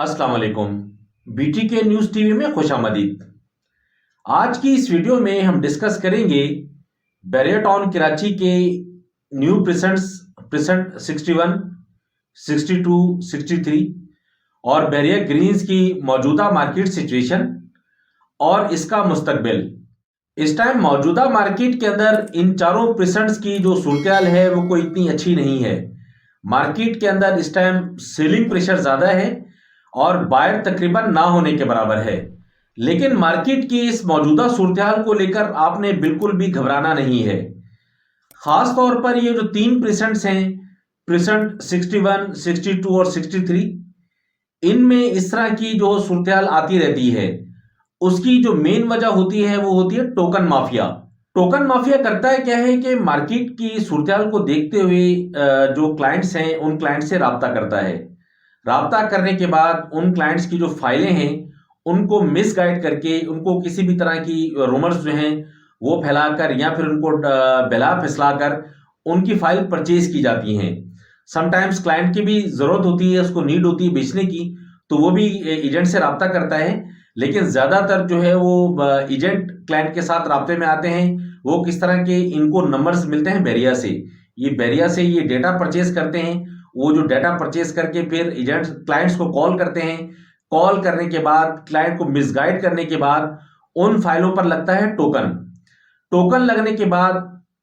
अस्सलाम वालेकुम। BTK news TV में खुशामदीद। आज की इस वीडियो में हम डिस्कस करेंगे बैरिया टाउन कराची के न्यू प्रेसेंट 61, 62, 63 और बैरिया ग्रीन्स की मौजूदा मार्केट सिचुएशन और इसका मुस्तकबिल। इस टाइम मौजूदा मार्केट के अंदर इन चारों प्रेसेंट्स की जो सूरत है वो कोई इतनी अच्छी नहीं है। मार्केट के अंदर इस टाइम सेलिंग प्रेशर ज़्यादा है और बायर तकरीबन ना होने के बराबर है। लेकिन मार्केट की इस मौजूदा सूरत को लेकर आपने बिल्कुल भी घबराना नहीं है। खास तौर पर ये जो तीन प्रेसेंट्स हैं, प्रेसेंट 61, 62 और 63, इनमें इस तरह की जो सूरत आती रहती है। उसकी जो मेन वजह होती है वो होती है टोकन माफिया। टोकन माफिया करता है क्या है कि मार्केट की सूरत को देखते हुए जो क्लाइंट्स हैं उन क्लाइंट से राब्ता करता है। राब्ता करने के बाद उन क्लाइंट्स की जो फाइलें हैं उनको मिसगाइड करके उनको किसी भी तरह की रूमर्स जो हैं वो फैलाकर या फिर उनको बहला फैसलाकर उनकी फाइल परचेज की जाती हैं। समटाइम्स क्लाइंट की भी ज़रूरत होती है, उसको नीड होती है बेचने की, तो वो भी एजेंट से राब्ता करता है। लेकिन ज़्यादातर जो है वो एजेंट क्लाइंट के साथ राब्ते में आते हैं। वो किस तरह के इनको नंबर्स मिलते हैं बैरिया से, ये बैरिया से ये डेटा परचेज करते हैं। वो जो डाटा परचेज करके फिर एजेंट्स क्लाइंट्स को कॉल करते हैं। कॉल करने के बाद क्लाइंट को मिसगाइड करने के बाद उन फाइलों पर लगता है टोकन। टोकन लगने के बाद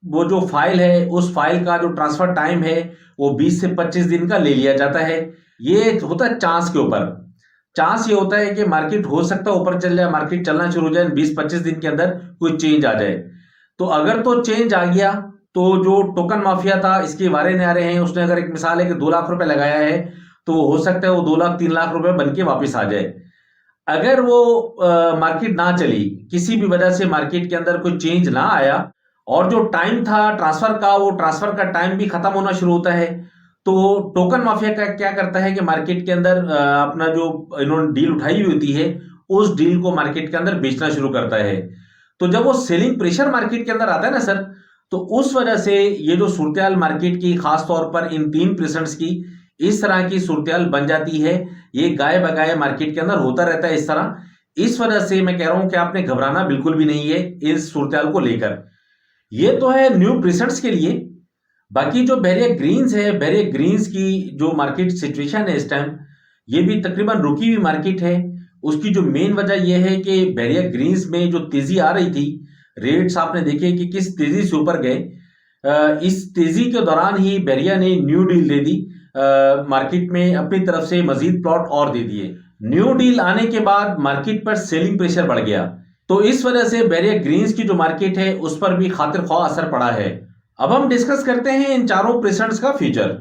वो जो फाइल है उस फाइल का जो ट्रांसफर टाइम है वो 20 से 25 दिन का ले लिया जाता है। ये होता है चांस के ऊपर। चांस ये होता है कि मार्केट हो सकता है ऊपर चल जाए, मार्केट चलना शुरू हो जाए, 20-25 दिन के अंदर कोई चेंज आ जाए। तो अगर तो चेंज आ गया तो जो टोकन माफिया था इसके वारे न्यारे हैं, उसने अगर एक मिसाल है कि 2 लाख रुपए लगाया है तो हो सकता है वो 2 लाख 3 लाख रुपए बन के वापिस आ जाए। अगर वो मार्केट ना चली, किसी भी वजह से मार्केट के अंदर कोई चेंज ना आया और जो टाइम था ट्रांसफर का, वो ट्रांसफर का टाइम भी खत्म होना शुरू होता है, तो टोकन माफिया का क्या करता है कि मार्केट के अंदर अपना जो इन्होंने डील उठाई हुई होती है उस डील को मार्केट के अंदर बेचना शुरू करता है। तो जब वो सेलिंग प्रेशर मार्केट के अंदर आता है ना सर, तो उस वजह से ये जो सूरत मार्केट की खास तौर पर इन तीन प्रेसेंट्स की इस तरह की सूरत बन जाती है। ये गाय बगाए मार्केट के अंदर होता रहता है इस तरह। इस वजह से मैं कह रहा हूं कि आपने घबराना बिल्कुल भी नहीं है इस सूरत को लेकर। ये तो है न्यू प्रेसेंट्स के लिए। बाकी जो बैरिया ग्रीन्स है, बैरिया ग्रीन्स की जो मार्केट सिचुएशन है इस टाइम, ये भी तकरीबन रुकी हुई मार्केट है। उसकी जो मेन वजह यह है कि बैरिया ग्रीन्स में जो तेजी आ रही थी, रेट्स आपने देखे कि किस तेजी से ऊपर गए। इस तेजी के दौरान ही बैरिया ने न्यू डील दे दी, मार्केट में अपनी तरफ से मजीद प्लॉट और दे दिए। न्यू डील आने के बाद मार्केट पर सेलिंग प्रेशर बढ़ गया, तो इस वजह से बैरिया ग्रीन्स की जो मार्केट है उस पर भी खातिर ख्वाह असर पड़ा है। अब हम डिस्कस करते हैं इन चारों प्रेसेंट्स का फ्यूचर।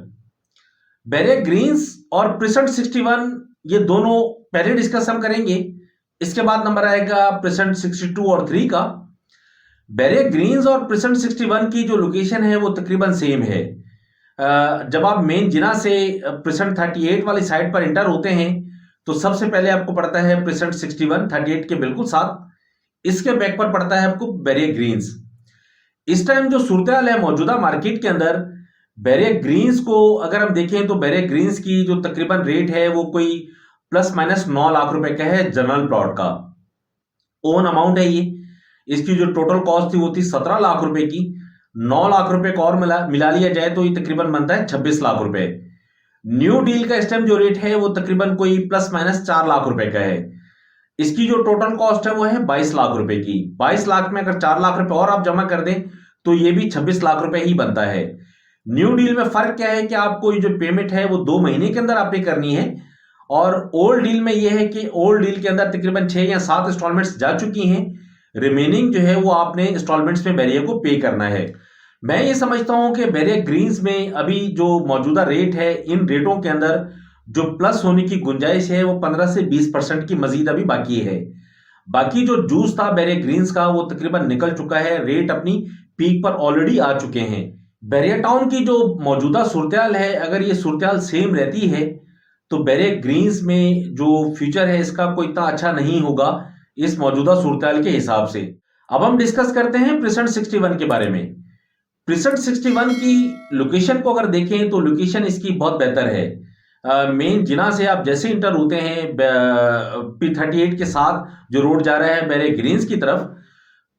बैरिया ग्रीन्स और प्रेसेंट 61, ये दोनों पहले डिस्कस हम करेंगे। इसके बाद नंबर आएगा प्रेसेंट 62 और 3 का। बैरिया ग्रीन्स और प्रेसेंट 61 की जो लोकेशन है वो तकरीबन सेम है। जब आप मेन जिना से प्रेसेंट 38 वाली साइड पर इंटर होते हैं तो सबसे पहले आपको पड़ता है प्रेसेंट 61, 38 के बिल्कुल साथ। इसके बैक पर पड़ता है आपको बैरिया ग्रीन्स। इस टाइम जो सूरत है मौजूदा मार्केट के अंदर, बैरिया ग्रीन्स को अगर हम देखें तो बैरिया ग्रीन्स की जो तकरीबन रेट है वो कोई प्लस माइनस 9 लाख रुपए का है। जनरल प्लॉट का ओन अमाउंट है ये। इसकी जो टोटल कॉस्ट थी वो थी 17 लाख रुपए की। 9 लाख रुपए को और मिला लिया जाए तो ये तकरीबन बनता है 26 लाख रुपए। न्यू डील का इस टाइम जो रेट है वो तकरीबन कोई प्लस माइनस 4 लाख रुपए का है। इसकी जो टोटल कॉस्ट है वो है 22 लाख रुपए की। 22 लाख में अगर 4 लाख रुपए और आप जमा कर दें तो ये भी 26 लाख रुपए ही बनता है। न्यू डील में फर्क क्या है कि आपको ये जो पेमेंट है वो 2 महीने के अंदर आपने करनी है, और ओल्ड डील में ये है कि ओल्ड डील के अंदर तकरीबन 6 या 7 इंस्टॉलमेंट्स जा चुकी हैं। रिमेनिंग जो है वो आपने इंस्टॉलमेंट्स में बैरिया को पे करना है। मैं ये समझता हूं कि बैरिया ग्रीन्स में अभी जो मौजूदा रेट है, इन रेटों के अंदर जो प्लस होने की गुंजाइश है वो 15 से 20% की मजीद अभी बाकी है। बाकी जो जूस था बैरिया ग्रीन्स का वो तकरीबन निकल चुका है, रेट अपनी पीक पर ऑलरेडी आ चुके हैं। बैरिया टाउन की जो मौजूदा सूरत है, अगर ये सूरत सेम रहती है तो बैरिया ग्रीन्स में जो फ्यूचर है इसका कोई इतना अच्छा नहीं होगा इस मौजूदा सूरत के हिसाब से। अब हम डिस्कस करते हैं प्रेसेंट 61 के बारे में। प्रेसेंट 61 की लोकेशन को अगर देखें तो लोकेशन इसकी बहुत बेहतर है। मेन जिना से आप जैसे इंटर होते हैं P38 के साथ जो रोड जा रहा है बैरिया ग्रीन्स की तरफ,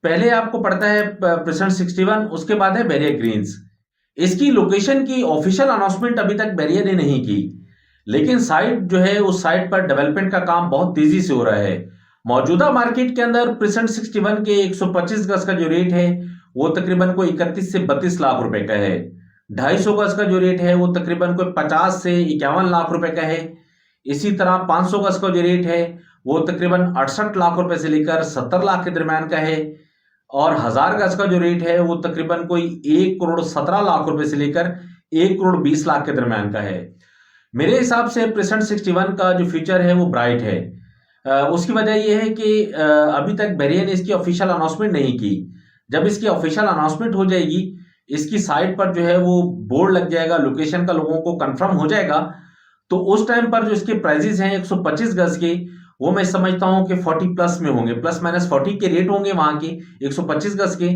पहले आपको पड़ता है प्रेसेंट 61, उसके बाद है बैरिया ग्रीन्स। इसकी लोकेशन की ऑफिशियल अनाउंसमेंट अभी तक बैरिया ने नहीं की, लेकिन साइट जो है उस साइट पर डेवलपमेंट का काम बहुत तेजी से हो रहा है। मौजूदा मार्केट के अंदर प्रेसेंट 61 के 125 गज का जो रेट है वो तकरीबन को 31 से 32 लाख रुपए का है। 250 गज का जो रेट है वो तकरीबन कोई 50 से 51 लाख रुपए का है। इसी तरह 500 गज का जो रेट है वो तकरीबन 68 लाख रुपए से लेकर 70 लाख के दरमियान का है। और 1000 गज का जो रेट है वो तकरीबन कोई 1 करोड़ 17 लाख रुपए से लेकर 1 करोड़ 20 लाख के दरमियान का है। मेरे हिसाब से प्रेसेंट 61 का जो फ्यूचर है वो ब्राइट है। उसकी वजह यह है कि अभी तक बैरिया ने इसकी ऑफिशियल अनाउंसमेंट नहीं की। जब इसकी ऑफिशियल अनाउंसमेंट हो जाएगी, इसकी साइट पर जो है वो बोर्ड लग जाएगा, लोकेशन का लोगों को कंफर्म हो जाएगा, तो उस टाइम पर जो इसके प्राइजेस हैं 125 गज के, वो मैं समझता हूं कि 40 प्लस में होंगे, प्लस माइनस 40 के रेट होंगे वहां के 125 गज के।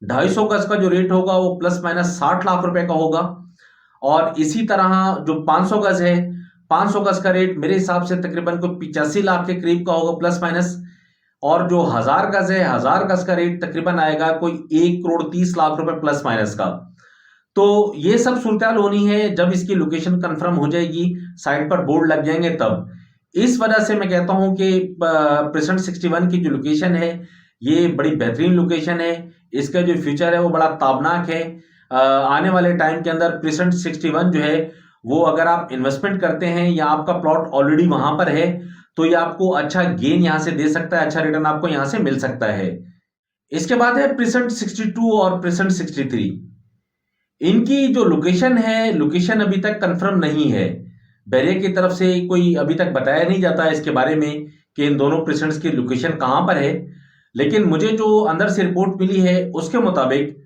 250 गज का जो रेट होगा वो प्लस माइनस 60 लाख रुपए का होगा। और इसी तरह जो 500 गज है, 500 गज का रेट मेरे हिसाब से तकरीबन कोई 85 लाख के करीब का होगा प्लस माइनस। और जो 1000 गज है, 1000 गज का रेट तकरीबन आएगा कोई 1 करोड़ 30 लाख रुपए प्लस माइनस का। तो ये सब सूरत होनी है जब इसकी लोकेशन कंफर्म हो जाएगी, साइट पर बोर्ड लग जाएंगे तब। इस वजह से मैं कहता हूं कि प्रेसेंट 61 की जो लोकेशन है ये बड़ी बेहतरीन लोकेशन है। इसका जो फ्यूचर है वो बड़ा ताबनाक है। आने वाले टाइम के अंदर प्रेसेंट 61 जो है वो अगर आप इन्वेस्टमेंट करते हैं या आपका प्लॉट ऑलरेडी वहां पर है तो ये आपको अच्छा गेन यहां से दे सकता है, अच्छा रिटर्न आपको यहां से मिल सकता है। इसके बाद है प्रेसेंट 62 और प्रेसेंट 63। इनकी जो लोकेशन है, लोकेशन अभी तक कंफर्म नहीं है। बैरिया की तरफ से कोई अभी तक बताया नहीं जाता है इसके बारे में कि इन दोनों प्रेसेंट्स की लोकेशन कहां पर है। लेकिन मुझे जो अंदर से रिपोर्ट मिली है उसके मुताबिक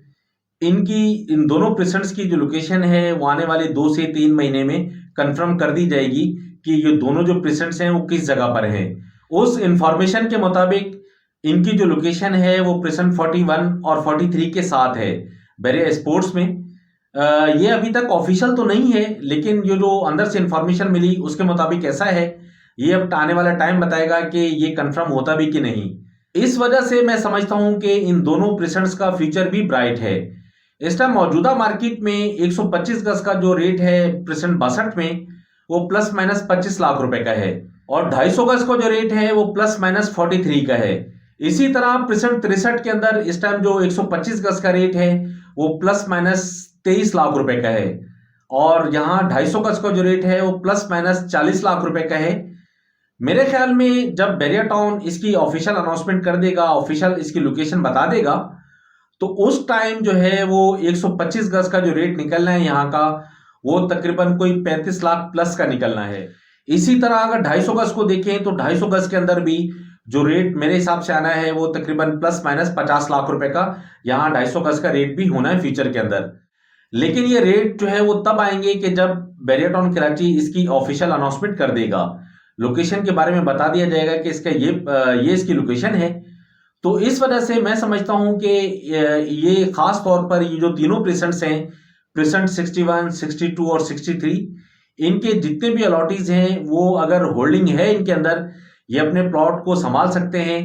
इन दोनों प्रेसेंट्स की जो लोकेशन है वो आने वाले 2 से 3 महीने में कंफर्म कर दी जाएगी कि ये दोनों जो प्रेसेंट्स हैं वो किस जगह पर हैं। उस इंफॉर्मेशन के मुताबिक इनकी जो लोकेशन है वो प्रेसेंट 41 और 43 के साथ है बैरिया स्पोर्ट्स में। ये अभी तक ऑफिशियल तो नहीं है, लेकिन ये जो अंदर से इंफॉर्मेशन मिली उसके मुताबिक ऐसा है। ये अब आने वाला टाइम बताएगा कि ये कंफर्म होता भी कि नहीं। इस वजह से मैं समझता हूं कि इन दोनों प्रेसेंट्स का फ्यूचर भी ब्राइट है। इस टाइम मौजूदा मार्केट में 125 गज का जो रेट है प्रेसेंट 62 में वो प्लस माइनस 25 लाख रुपए का है। और 250 गज का जो रेट है वो प्लस माइनस 43 का है। इसी तरह प्रेसेंट 63 के अंदर इस टाइम जो 125 गज का रेट है वो प्लस माइनस 23 लाख रुपए का है। और यहाँ 250 गज का जो रेट है वो प्लस माइनस 40 लाख रुपए का है। मेरे ख्याल में जब बैरिया टाउन इसकी ऑफिशियल अनाउंसमेंट कर देगा, ऑफिशियल इसकी लोकेशन बता देगा, तो उस टाइम जो है वो 125 गज का जो रेट निकलना है यहाँ का वो तकरीबन कोई 35 लाख प्लस का निकलना है। इसी तरह अगर 250 गज को देखें तो 250 गज के अंदर भी जो रेट मेरे हिसाब से आना है वो तकरीबन प्लस माइनस 50 लाख रुपए का यहाँ 250 गज का रेट भी होना है फ्यूचर के अंदर। लेकिन ये रेट जो है वो तब आएंगे कि जब बैरिया टाउन कराची इसकी ऑफिशियल अनाउंसमेंट कर देगा, लोकेशन के बारे में बता दिया जाएगा कि इसका ये इसकी लोकेशन है। तो इस वजह से मैं समझता हूं कि ये खास तौर पर ये जो तीनों प्रेसेंट्स हैं, प्रेसेंट 61, 62 और 63, इनके जितने भी अलॉटीज हैं वो अगर होल्डिंग है इनके अंदर, ये अपने प्लॉट को संभाल सकते हैं।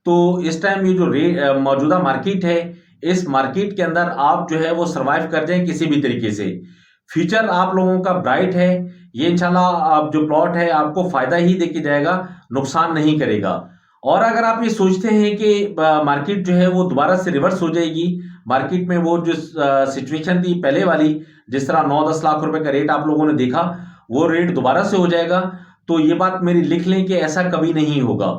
तो इस टाइम ये जो मौजूदा मार्केट है, इस मार्केट के अंदर आप जो है वो सरवाइव कर जाएं किसी भी तरीके से। फ्यूचर आप लोगों का ब्राइट है। ये इंशाल्लाह आप जो प्लॉट है आपको फायदा ही देके जाएगा, नुकसान नहीं करेगा। और अगर आप ये सोचते हैं कि मार्केट जो है वो दोबारा से रिवर्स हो जाएगी, मार्केट में वो जो सिचुएशन थी पहले वाली, जिस तरह 9-10 लाख रुपए का रेट आप लोगों ने देखा, वो रेट दोबारा से हो जाएगा, तो ये बात मेरी लिख लें कि ऐसा कभी नहीं होगा।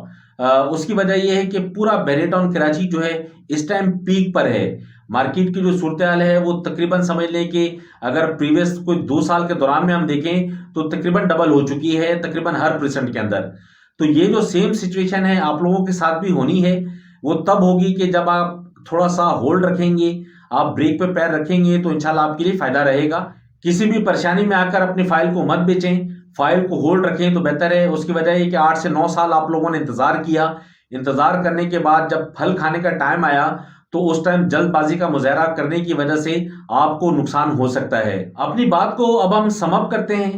उसकी वजह यह है कि पूरा बैरिया टाउन कराची जो है इस टाइम पीक पर है। मार्केट की जो सूरत हाल है वो तकरीबन समझ लें कि अगर प्रीवियस कोई 2 साल के दौरान में हम देखें तो तकरीबन डबल हो चुकी है तकरीबन हर परसेंट के अंदर। तो ये जो सेम सिचुएशन है आप लोगों के साथ भी होनी है, वो तब होगी कि जब आप थोड़ा सा होल्ड रखेंगे, आप ब्रेक पे पैर रखेंगे, तो इंशाल्लाह आपके लिए फायदा रहेगा। किसी भी परेशानी में आकर अपनी फाइल को मत बेचें, फाइल को होल्ड रखें तो बेहतर है। उसकी वजह है कि 8 से 9 साल आप लोगों ने इंतजार किया, इंतजार करने के बाद जब फल खाने का टाइम आया तो उस टाइम जल्दबाजी का मुजाहरा करने की वजह से आपको नुकसान हो सकता है। अपनी बात को अब हम सम अप करते हैं।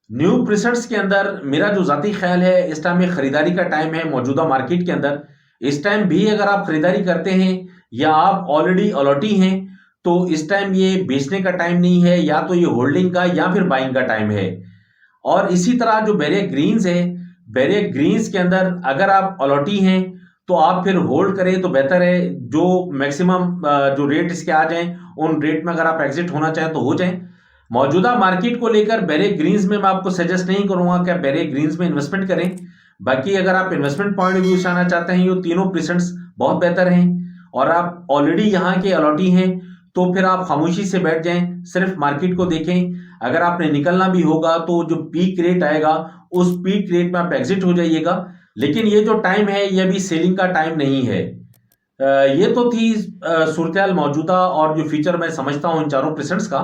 न्यू प्रीसेट्स के अंदर मेरा जो जाती ख्याल है, इस टाइम में खरीदारी का टाइम है मौजूदा मार्केट के अंदर। इस टाइम भी अगर आप खरीदारी करते हैं या आप ऑलरेडी अलॉटी हैं, तो इस टाइम ये बेचने का टाइम नहीं है, या तो ये होल्डिंग का या फिर बाइंग का टाइम है। और इसी तरह जो बैरियर ग्रीन्स है, बैरियर ग्रीन्स के अंदर अगर आप अलॉटी हैं तो आप फिर होल्ड करें तो बेहतर है। जो मैक्सिमम जो रेट इसके आ जाएं, उन रेट में अगर आप एग्जिट होना चाहें तो हो जाएं। मौजूदा मार्केट को लेकर बैरियर ग्रीन्स में मैं आपको सजेस्ट नहीं करूंगा कि आप बैरियर ग्रीन्स में इन्वेस्टमेंट करें। बाकी अगर आप इन्वेस्टमेंट पॉइंट ऑफ व्यू से आना चाहते हैं, ये तीनों प्रीसेंट्स बहुत बेहतर हैं और आप ऑलरेडी यहाँ के अलॉटी हैं, तो फिर आप खामोशी से बैठ जाएं, सिर्फ मार्केट को देखें। अगर आपने निकलना भी होगा तो जो पीक रेट आएगा उस पीक रेट में आप एग्जिट हो जाइएगा। लेकिन ये जो टाइम है ये अभी सेलिंग का टाइम नहीं है। ये तो थी सूरत मौजूदा और जो फीचर मैं समझता हूं इन चारों प्रेजेंट्स का।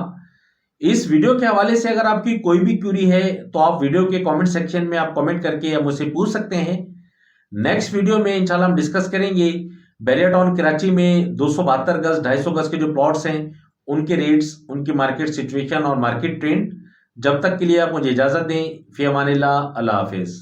इस वीडियो के हवाले से अगर आपकी कोई भी क्यूरी है तो आप वीडियो के कमेंट सेक्शन में आप कमेंट करके या मुझसे पूछ सकते हैं। नेक्स्ट वीडियो में इंशाल्लाह हम डिस्कस करेंगे बैरियर टाउन कराची में 272 गज 250 गज के जो प्लॉट्स हैं, उनके रेट्स, उनकी मार्केट सिचुएशन और मार्केट ट्रेंड। जब तक के लिए आप मुझे इजाजत दें। फी अमानिल्लाह, अल्लाह हाफिज।